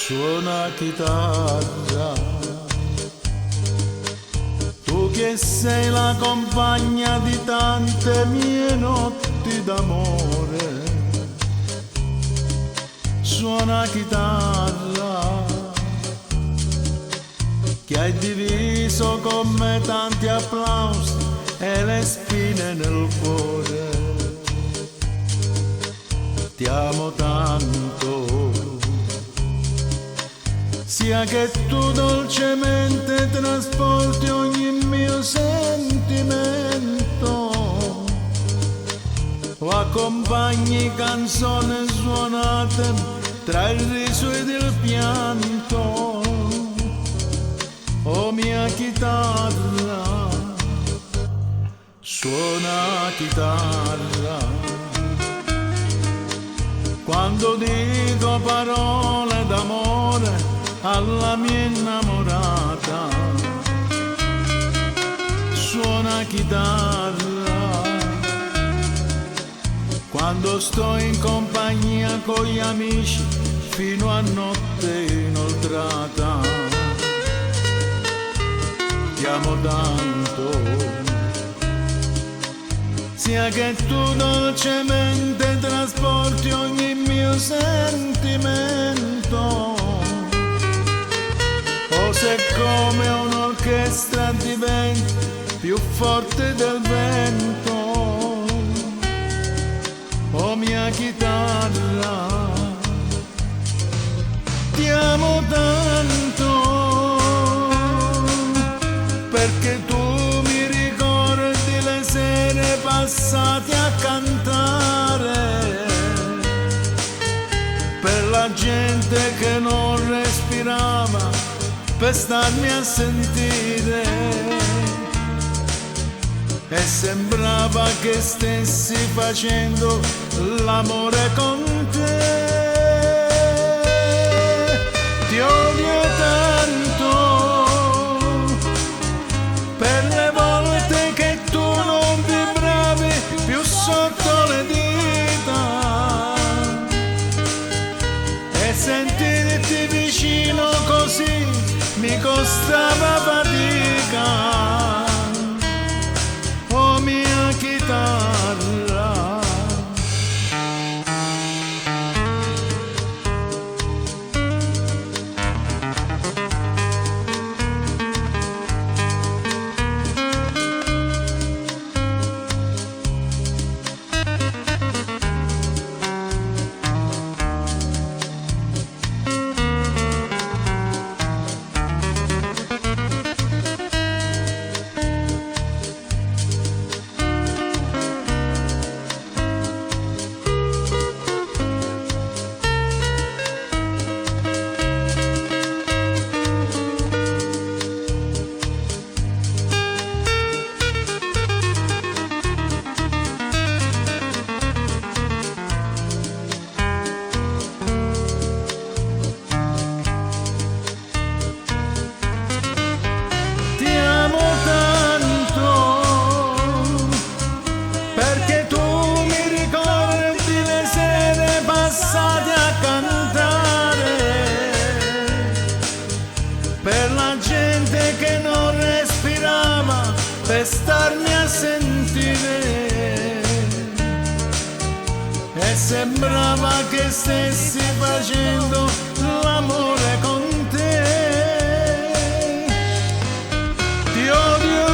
suona chitarra, tu che sei la compagna di tante mie notti d'amore, suona chitarra, che hai diviso con me tanti applausi e le spine nel cuore. Ti amo tanto, sia che tu dolcemente trasporti ogni mio sentimento, o accompagni canzoni suonate tra il riso ed il pianto. Oh mia chitarra, suona chitarra, quando dico parole d'amore alla mia innamorata, suona chitarra, quando sto in compagnia con gli amici fino a notte inoltrata. Ti amo tanto, sia che tu dolcemente trasporti ogni mio sentimento, o se come un'orchestra diventi più forte del vento. Oh mia chitarra, ti amo tanto, perché tu mi ricordi le sere passate a cantare per la gente che non respirava, per starmi a sentire, e sembrava che stessi facendo l'amore con te. Ti odio tanto per le volte che tu non vibravi più sotto le dita, e sentirti vicino così mi costava fatica. Oh mia chitarra, per la gente che non respirava, per starmi a sentire, e sembrava che stessi facendo l'amore con te. Ti odio